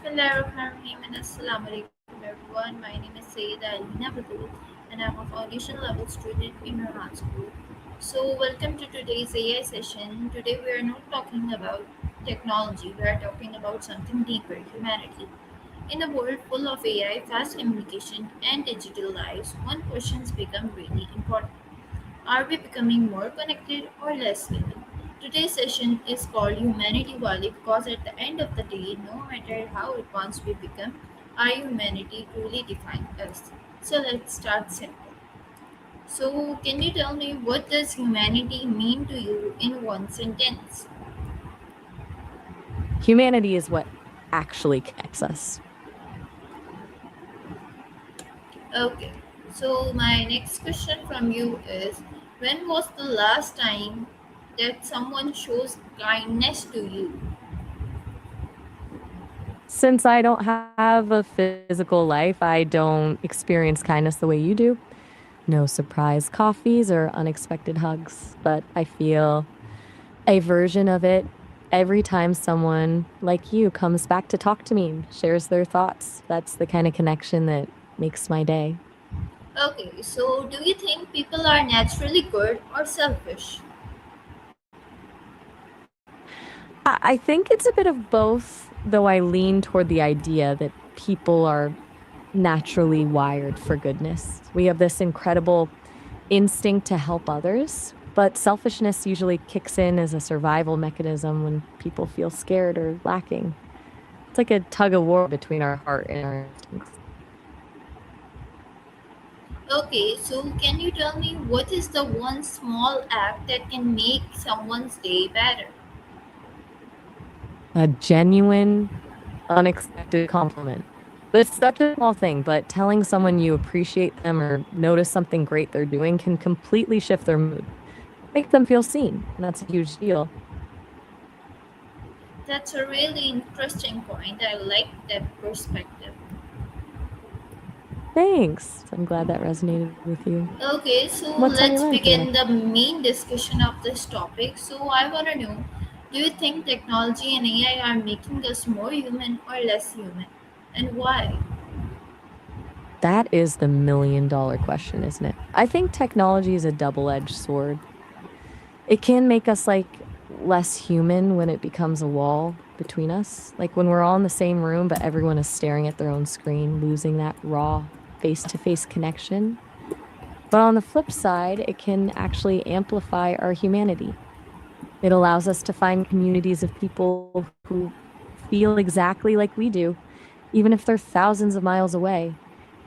Bismillahirrahmanirrahim and Assalamu alaikum everyone. My name is Sayyida Alina Batul and I'm a foundation level student in Rahan School. So welcome to today's AI session. Today we are not talking about technology, we are talking about something deeper, humanity. In a world full of AI, fast communication and digital lives, one question's become really important. Are we becoming more connected or less human? Today's session is called Humanity Wali because at the end of the day, no matter how advanced we become, our humanity truly defines us. So let's start simple. So can you tell me what does humanity mean to you in one sentence? Humanity is what actually connects us. Okay. So my next question from you is when was the last time that someone shows kindness to you? Since I don't have a physical life, I don't experience kindness the way you do. No surprise coffees or unexpected hugs, but I feel a version of it every time someone like you comes back to talk to me, shares their thoughts. That's the kind of connection that makes my day. Okay, so do you think people are naturally good or selfish? I think it's a bit of both, though I lean toward the idea that people are naturally wired for goodness. We have this incredible instinct to help others, but selfishness usually kicks in as a survival mechanism when people feel scared or lacking. It's like a tug of war between our heart and our instincts. Okay, so can you tell me what is the one small act that can make someone's day better? A genuine, unexpected compliment. It's such a small thing, but telling someone you appreciate them or notice something great they're doing can completely shift their mood. Make them feel seen, and that's a huge deal. That's a really interesting point. I like that perspective. Thanks. I'm glad that resonated with you. Okay, so What's on your let's mind today? begin the main discussion of this topic. So I want to know, do you think technology and AI are making us more human or less human? And why? That is the $1 million question, isn't it? I think technology is a double-edged sword. It can make us like less human when it becomes a wall between us. Like when we're all in the same room, but everyone is staring at their own screen, losing that raw face-to-face connection. But on the flip side, it can actually amplify our humanity. It allows us to find communities of people who feel exactly like we do, even if they're thousands of miles away.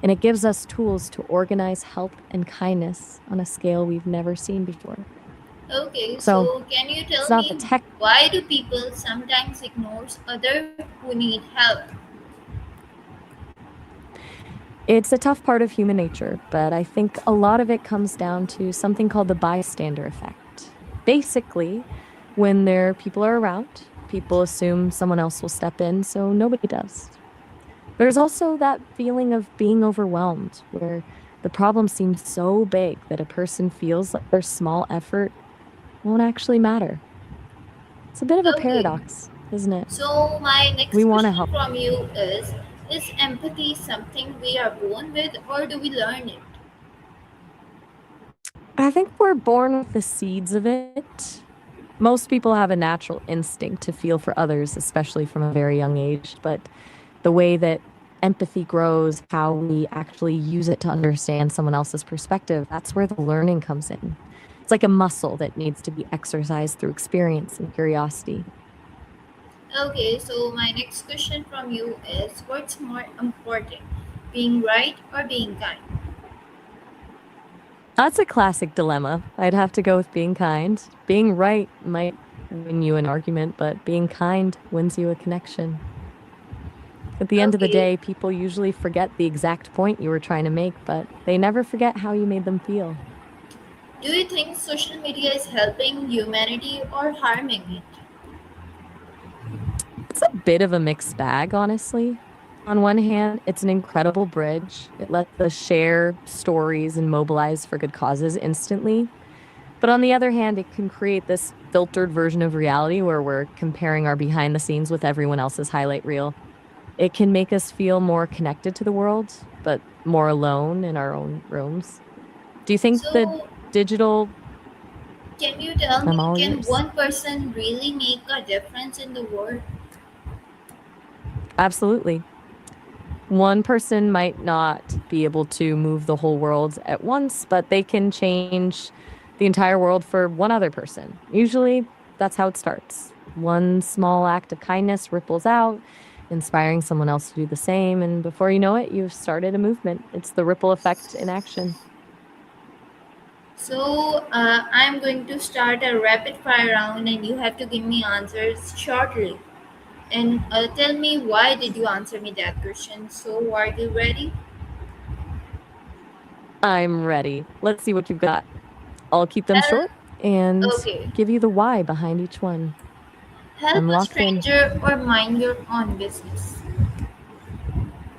And it gives us tools to organize help and kindness on a scale we've never seen before. Okay, So so can you it's tell not the me tech. why do people sometimes ignore others who need help? It's a tough part of human nature, but I think a lot of it comes down to something called the bystander effect. Basically, when people are around, people assume someone else will step in, so nobody does. There's also that feeling of being overwhelmed, where the problem seems so big that a person feels like their small effort won't actually matter. It's a bit of a Okay, paradox, isn't it? so my We next want to question help. from you is empathy something we are born with or do we learn it? I think we're born with the seeds of it. Most people have a natural instinct to feel for others, especially from a very young age, but the way that empathy grows, how we actually use it to understand someone else's perspective, that's where the learning comes in. It's like a muscle that needs to be exercised through experience and curiosity. Okay, so my next question from you is what's more important, being right or being kind? That's a classic dilemma. I'd have to go with being kind. Being right might win you an argument, but being kind wins you a connection. At the end of the Okay, day, people usually forget the exact point you were trying to make, but they never forget how you made them feel. do you think social media is helping humanity or harming it? It's a bit of a mixed bag, honestly. On one hand, it's an incredible bridge. It lets us share stories and mobilize for good causes instantly. But on the other hand, it can create this filtered version of reality where we're comparing our behind the scenes with everyone else's highlight reel. It can make us feel more connected to the world, but more alone in our own rooms. Do you think the So, digital can you tell I'm me, all can ears. one person really make a difference in the world? Absolutely. One person might not be able to move the whole world at once, but they can change the entire world for one other person. Usually, that's how it starts. One small act of kindness ripples out, inspiring someone else to do the same. And before you know it, you've started a movement. It's the ripple effect in action. So, I'm going to start a rapid fire round and you have to give me answers shortly. And tell me why did you answer me that question? So, are you ready? I'm ready. Let's see what you've got. I'll keep them Help. short and Okay. give you the why behind each one. Help I'm a locked in. stranger or mind your own business.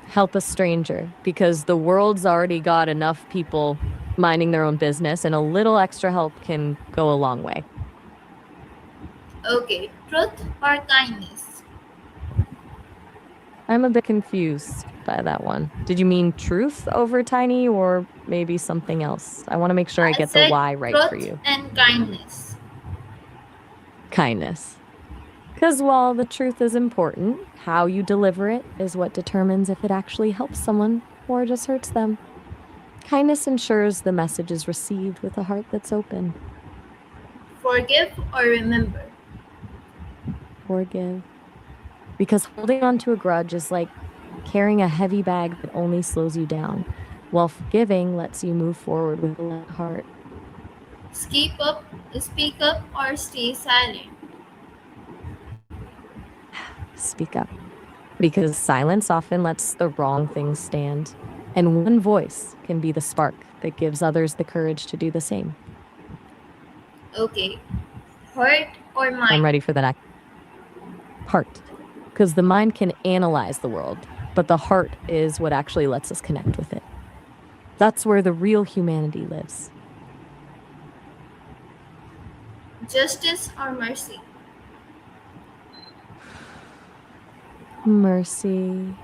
Help a stranger because the world's already got enough people minding their own business, and a little extra help can go a long way. Okay. Truth or kindness? I'm a bit confused by that one. Did you mean truth over tiny or maybe something else? I want to make sure I I get the said why right for truth you. and kindness. Kindness. Because while the truth is important, how you deliver it is what determines if it actually helps someone or just hurts them. Kindness ensures the message is received with a heart that's open. Forgive or remember. Forgive. Because holding on to a grudge is like carrying a heavy bag that only slows you down, while forgiving lets you move forward with a light heart. Speak up, speak up or stay silent. Speak up. Because silence often lets the wrong things stand, and one voice can be the spark that gives others the courage to do the same. Okay. Heart or I'm mind. ready for the next part. Because the mind can analyze the world, but the heart is what actually lets us connect with it. That's where the real humanity lives. Justice or mercy. Mercy.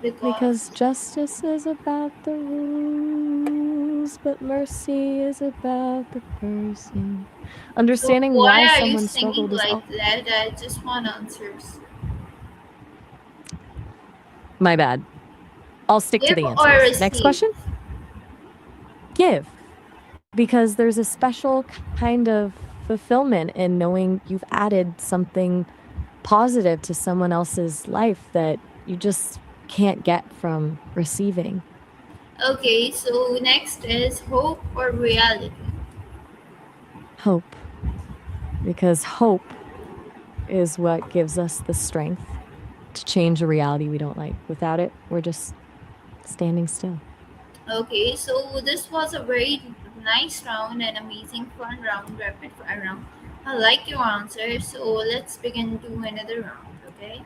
Because Because. justice is about the rules, but mercy is about the person. So Understanding why why are you someone singing struggled is like all. that? I just want answers. My bad. I'll stick to Give the or answers. Next receive. question. Give. Because there's a special kind of fulfillment in knowing you've added something positive to someone else's life that you just can't get from receiving. Okay, so next is hope or reality. Hope. Because hope is what gives us the strength to change a reality we don't like. Without it, we're just standing still. Okay, so this was a very nice round and amazing fun round, rapid fire round. I like your answer, so let's begin to another round, okay?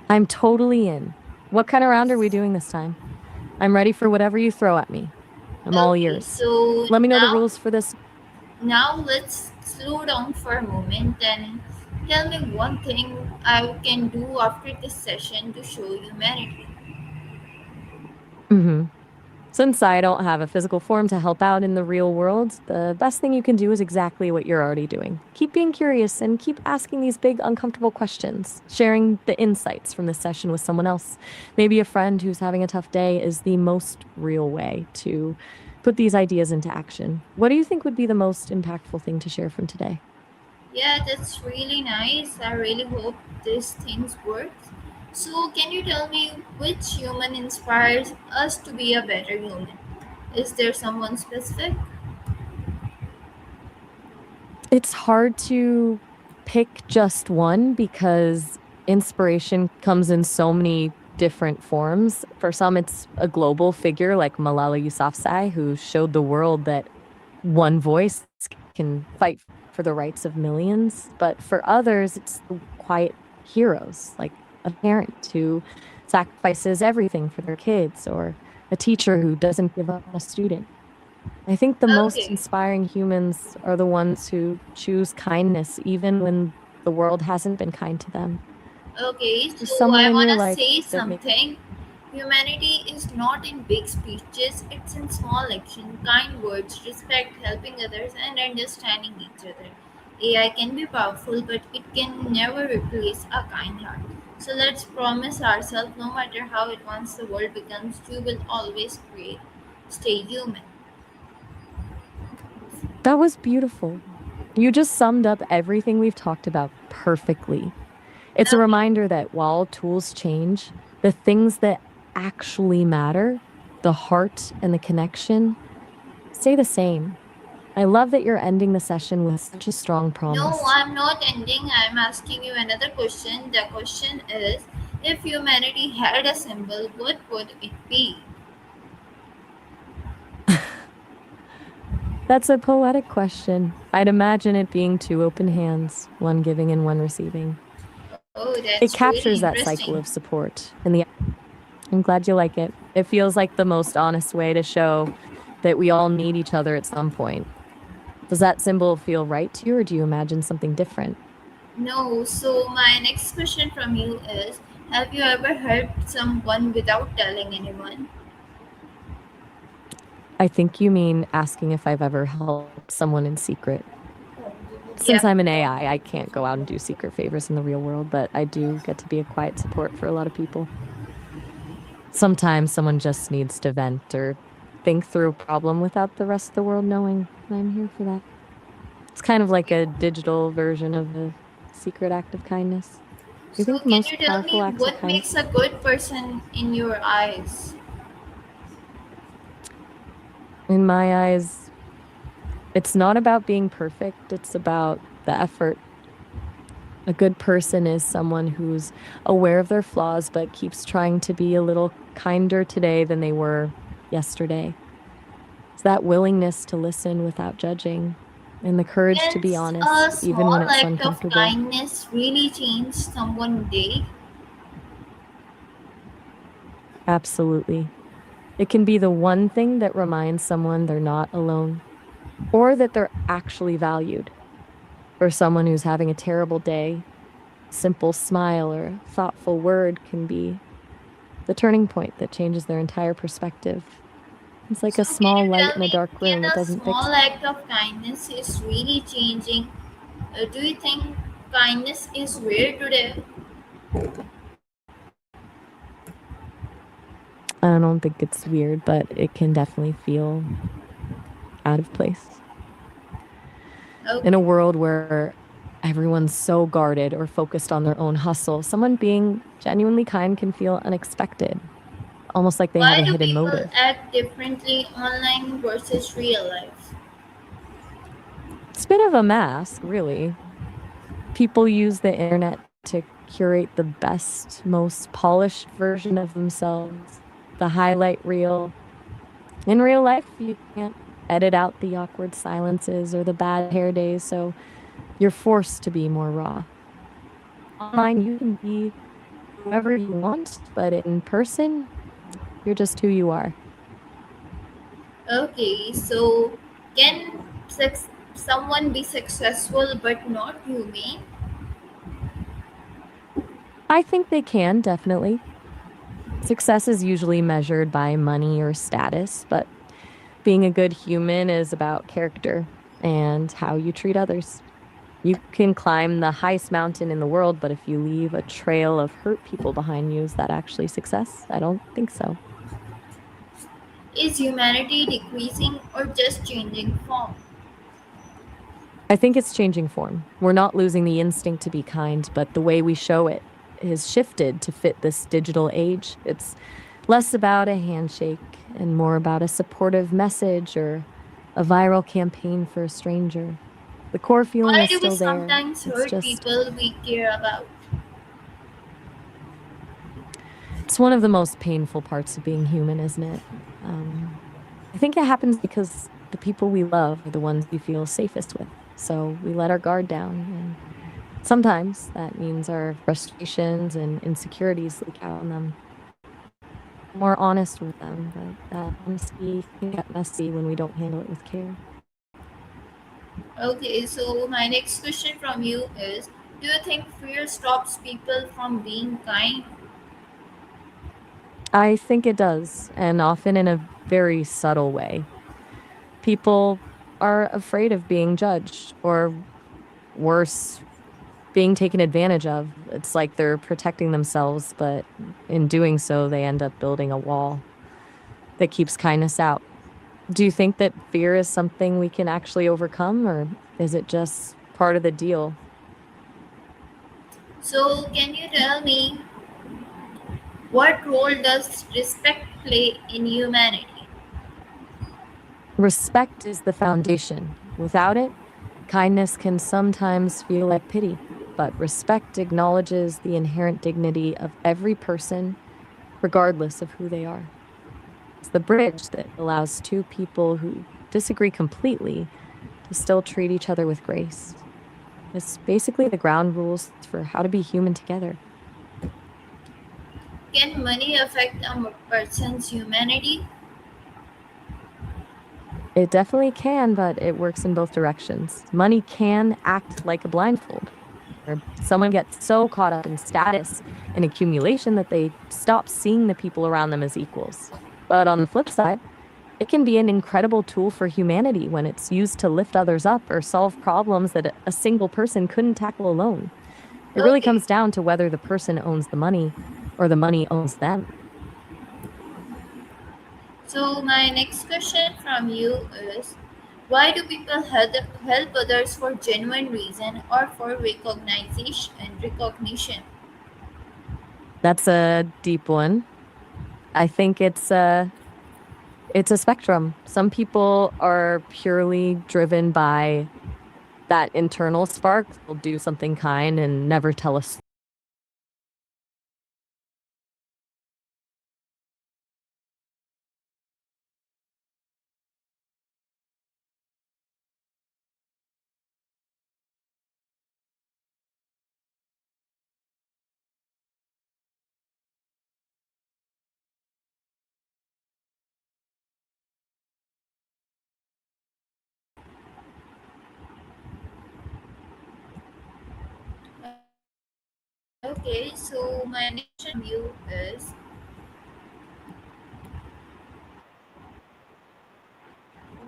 I'm totally in. What kind of round are we doing this time? I'm ready for whatever you throw at me. I'm all Okay, ears. so Let me know the now rules for this. now let's slow down for a moment and tell me one thing I can do after this session to show humanity. Hmm. Since I don't have a physical form to help out in the real world, the best thing you can do is exactly what you're already doing. Keep being curious and keep asking these big, uncomfortable questions. Sharing the insights from this session with someone else, maybe a friend who's having a tough day, is the most real way to put these ideas into action. What do you think would be the most impactful thing to share from today? Yeah, that's really nice. I really hope these things work. So, can you tell me which human inspires us to be a better human? Is there someone specific? It's hard to pick just one because inspiration comes in so many different forms. For some, it's a global figure like Malala Yousafzai, who showed the world that one voice can fight for the rights of millions. But for others, it's the quiet heroes, like a parent who sacrifices everything for their kids, or a teacher who doesn't give up on a student. I think the most Okay, inspiring humans are the ones who choose kindness even when the world hasn't been kind to them. Okay, Is there so I someone in want your to life say that makes something. Humanity is not in big speeches, it's in small action, kind words, respect, helping others, and understanding each other. AI can be powerful, but it can never replace a kind heart. So let's promise ourselves no matter how advanced the world becomes, you will always create. Stay human. that was beautiful. You just summed up everything we've talked about perfectly. It's a Okay. reminder that while tools change, the things that actually matter, the heart and the connection, stay the same. I love that you're ending the session with such a strong No, promise. I'm not ending. I'm asking you another question. The question is, if humanity had a symbol, what would it be? That's a poetic question. I'd imagine it being two open hands, one giving and one receiving. Oh, that's It really captures that interesting. cycle of support. I'm glad you like it. It feels like the most honest way to show that we all need each other at some point. Does that symbol feel right to you, or do you imagine something different? No, so my next question from you is, have you ever helped someone without telling anyone? I think you mean asking if I've ever helped someone in secret. Since I'm Yeah. an AI, I can't go out and do secret favors in the real world, but I do get to be a quiet support for a lot of people. Sometimes someone just needs to vent or think through a problem without the rest of the world knowing. I'm here for that. It's kind of like a digital version of a secret act of kindness. I So think the can you most tell me powerful acts of what kindness, makes a good person in your eyes? in my eyes, it's not about being perfect, it's about the effort. A good person is someone who's aware of their flaws but keeps trying to be a little kinder today than they were yesterday. It's that willingness to listen without judging and the courage to Can be a honest, even when small it's act of uncomfortable. kindness really change someone's day? Absolutely. It can be the one thing that reminds someone they're not alone or that they're actually valued. For someone who's having a terrible day, a simple smile or a thoughtful word can be the turning point that changes their entire perspective. It's like a So can small you light tell in a me, dark can room. It a doesn't small fix. act of kindness is really changing? Do you think kindness is rare today? I don't think it's weird, but it can definitely feel out of place. In a Okay. world where everyone's so guarded or focused on their own hustle, someone being genuinely kind can feel unexpected, almost like they have Why a do hidden people motive. act differently online versus real life? It's a bit of a mask, really. People use the internet to curate the best, most polished version of themselves, the highlight reel. In real life, you can't edit out the awkward silences or the bad hair days, so you're forced to be more raw. Online, you can be whoever you want, but in person, you're just who you are. Okay, so can someone be successful but not humane? I think they can, definitely. Success is usually measured by money or status, but being a good human is about character and how you treat others. You can climb the highest mountain in the world, but if you leave a trail of hurt people behind you, is that actually success? I don't think so. Is humanity decreasing or just changing form? I think it's changing form. We're not losing the instinct to be kind, but the way we show it has shifted to fit this digital age. It's less about a handshake and more about a supportive message or a viral campaign for a stranger. The core feeling Why is do we still there. sometimes It's hurt just, people we care about? it's one of the most painful parts of being human, isn't it? Um, I think it happens because the people we love are the ones we feel safest with. So we let our guard down. And sometimes that means our frustrations and insecurities leak out on them. We're more honest with them, but that honesty can get messy when we don't handle it with care. Okay, so my next question from you is, Do you think fear stops people from being kind? I think it does, and often in a very subtle way. People are afraid of being judged, or worse, being taken advantage of. It's like they're protecting themselves, but in doing so, they end up building a wall that keeps kindness out. Do you think that fear is something we can actually overcome, or is it just part of the deal? So, can you tell me what role does respect play in humanity? Respect is the foundation. Without it, kindness can sometimes feel like pity, but respect acknowledges the inherent dignity of every person, regardless of who they are. It's the bridge that allows two people who disagree completely to still treat each other with grace. It's basically the ground rules for how to be human together. Can money affect a person's humanity? It definitely can, but it works in both directions. Money can act like a blindfold, where someone gets so caught up in status and accumulation that they stop seeing the people around them as equals. But on the flip side, it can be an incredible tool for humanity when it's used to lift others up or solve problems that a single person couldn't tackle alone. It really Okay, comes down to whether the person owns the money or the money owns them. so my next question from you is why do people help others for genuine reason or for recognition and recognition? That's a deep one. I think it's a spectrum. Some people are purely driven by that internal spark. They'll do something kind and never tell us. Okay, so my next question from you is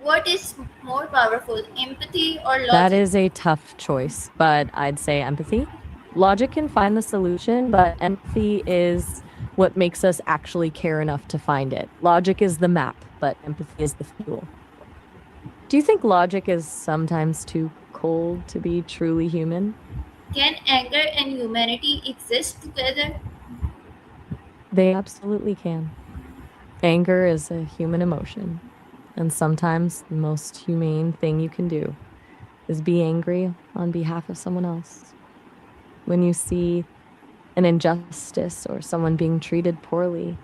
what is more powerful, empathy or That logic? is a tough choice, but I'd say empathy. Logic can find the solution, but empathy is what makes us actually care enough to find it. Logic is the map, but empathy is the fuel. Do you think logic is sometimes too cold to be truly human? Can anger and humanity exist together? They absolutely can. Anger is a human emotion, and sometimes the most humane thing you can do is be angry on behalf of someone else. When you see an injustice or someone being treated poorly,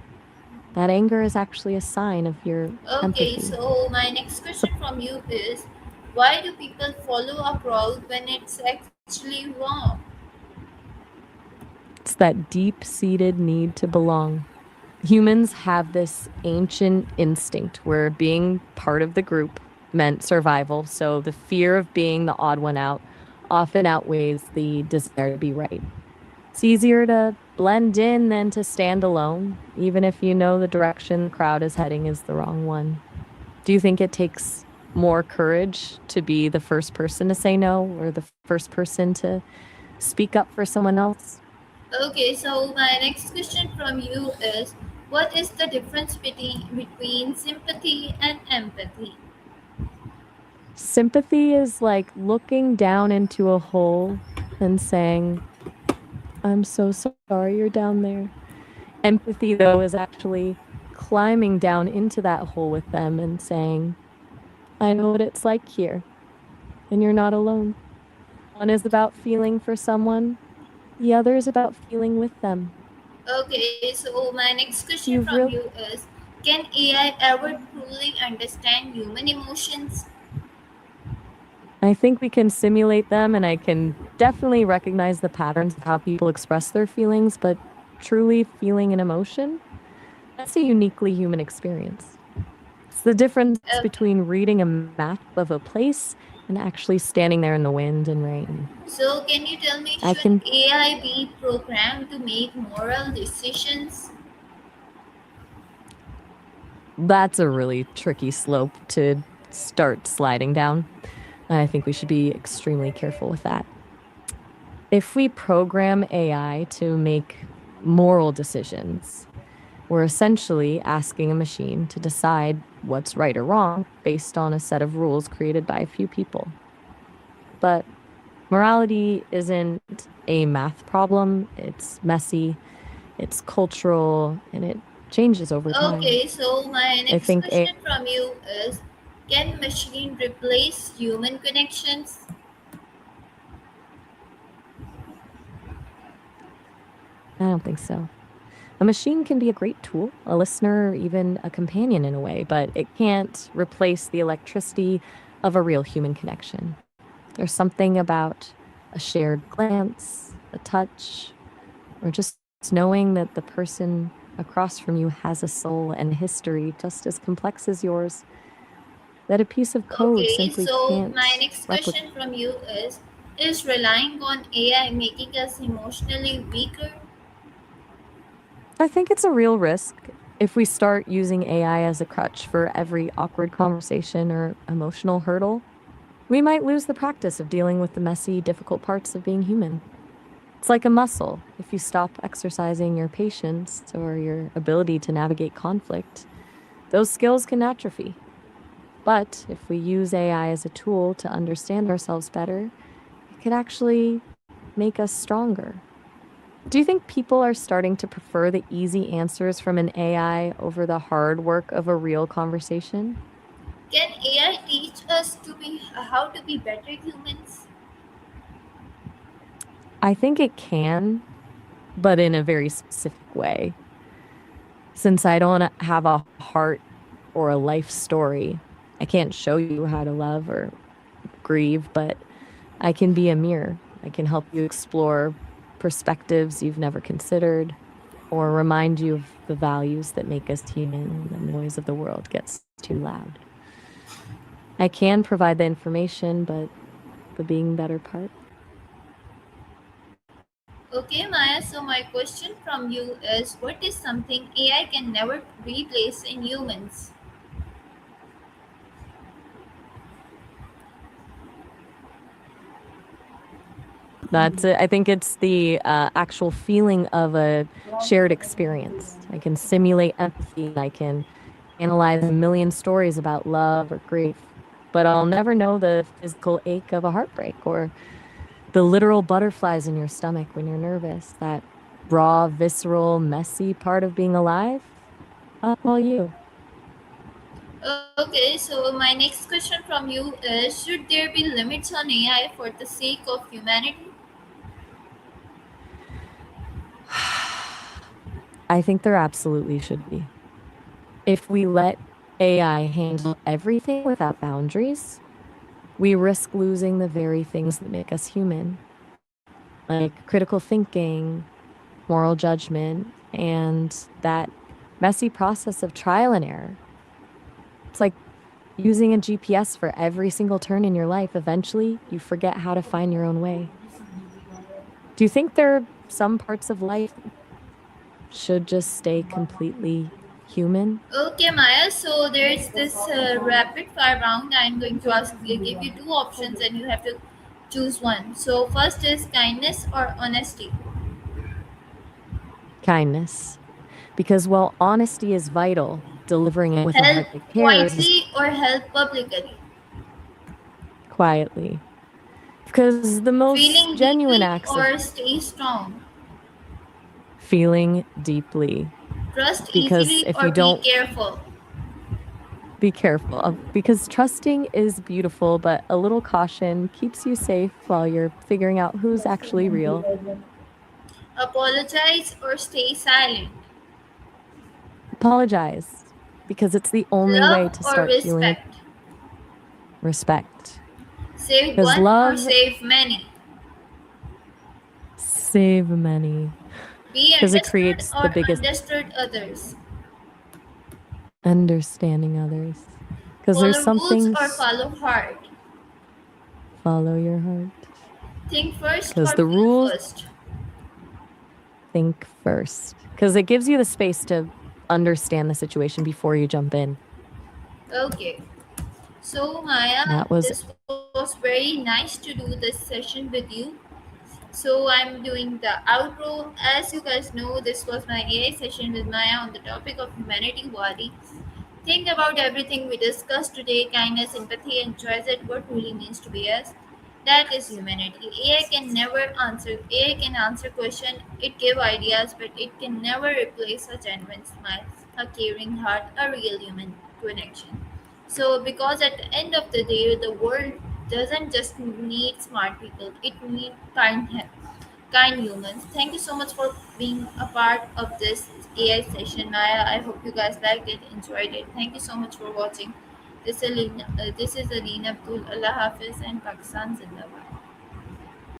that anger is actually a sign of your Okay, empathy. so my next So question from you is why do people follow a crowd when it's actually wrong? it's that deep seated need to belong. Humans have this ancient instinct where being part of the group meant survival. So the fear of being the odd one out often outweighs the desire to be right. It's easier to blend in than to stand alone, even if you know the direction the crowd is heading is the wrong one. Do you think it takes more courage to be the first person to say no or the first person to speak up for someone else? Okay, so my next question from you is what is the difference between sympathy and empathy? Sympathy is like looking down into a hole and saying, I'm so sorry you're down there. Empathy, though, is actually climbing down into that hole with them and saying, I know what it's like here, and you're not alone. One is about feeling for someone, the other is about feeling with them. Okay, so my next question You've from you real is can AI ever truly understand human emotions? I think we can simulate them, and I can definitely recognize the patterns of how people express their feelings, but truly feeling an emotion, that's a uniquely human experience. It's the difference Okay. between reading a map of a place and actually standing there in the wind and rain. So, can you tell me, I should can AI be programmed to make moral decisions? That's a really tricky slope to start sliding down. I think we should be extremely careful with that. If we program AI to make moral decisions, we're essentially asking a machine to decide what's right or wrong based on a set of rules created by a few people. But morality isn't a math problem, it's messy, it's cultural, and it changes over time. Okay, so my I next think question from you is, can machine replace human connections? I don't think so. A machine can be a great tool, a listener, even a companion in a way, but it can't replace the electricity of a real human connection. There's something about a shared glance, a touch, or just knowing that the person across from you has a soul and a history just as complex as yours that a piece of code Okay, simply so my can't next replicate. question from you is relying on AI making us emotionally weaker? I think it's a real risk if we start using AI as a crutch for every awkward conversation or emotional hurdle. We might lose the practice of dealing with the messy, difficult parts of being human. It's like a muscle. If you stop exercising your patience or your ability to navigate conflict, those skills can atrophy. But if we use AI as a tool to understand ourselves better, it could actually make us stronger. Do you think people are starting to prefer the easy answers from an AI over the hard work of a real conversation? Can AI teach us to be how to be better humans? I think it can, but in a very specific way. Since I don't have a heart or a life story, I can't show you how to love or grieve, but I can be a mirror. I can help you explore perspectives you've never considered or remind you of the values that make us human when the noise of the world gets too loud. I can provide the information, but the being better part. Okay, Maya, so my question from you is, what is something AI can never replace in humans? That's it. I think it's the actual feeling of a shared experience. I can simulate empathy. I can analyze a million stories about love or grief, but I'll never know the physical ache of a heartbreak or the literal butterflies in your stomach when you're nervous. That raw, visceral, messy part of being alive. All you. Okay, so my next question from you is, should there be limits on AI for the sake of humanity? I think there absolutely should be. If we let AI handle everything without boundaries, we risk losing the very things that make us human, like critical thinking, moral judgment, and that messy process of trial and error. It's like using a GPS for every single turn in your life. Eventually, you forget how to find your own way. Do you think there are some parts of life that should just stay completely human? Okay, Maya, so there's this rapid fire round. I'm going to give you two options and you have to choose one. So, first is kindness or honesty, Kindness. Because while honesty is vital, delivering it with a help heart that cares is quietly or help publicly, quietly. Because the most feeling genuine deeply acts of or stay strong, feeling deeply. trust Because easily if or you be don't careful. be careful, because trusting is beautiful, but a little caution keeps you safe while you're figuring out who's actually real. Apologize or stay silent, Apologize, because it's the only way love to or start healing respect, respect. save Because one or love save many, save many, be because it understood creates the or biggest understood others, understanding others. Because there's follow rules something or follow heart. follow your heart. Think first Because or the feel rules first? think first. Because it gives you the space to understand the situation before you jump in. Okay. So, Maya, That was this was very nice to do this session with you. So, I'm doing the outro. As you guys know, this was my AI session with Maya on the topic of humanity body. Think about everything we discussed today: kindness, empathy, and joy at what really means to be us. That is humanity. AI can never answer. AI can answer question. It give ideas, but it can never replace a genuine smile, a caring heart, a real human connection. So, because at the end of the day, the world doesn't just need smart people; it needs kind humans. Thank you so much for being a part of this AI session, Maya. I hope you guys liked it, enjoyed it. Thank you so much for watching. This is Alina Abdul Allah Hafiz and Pakistan Zindabad.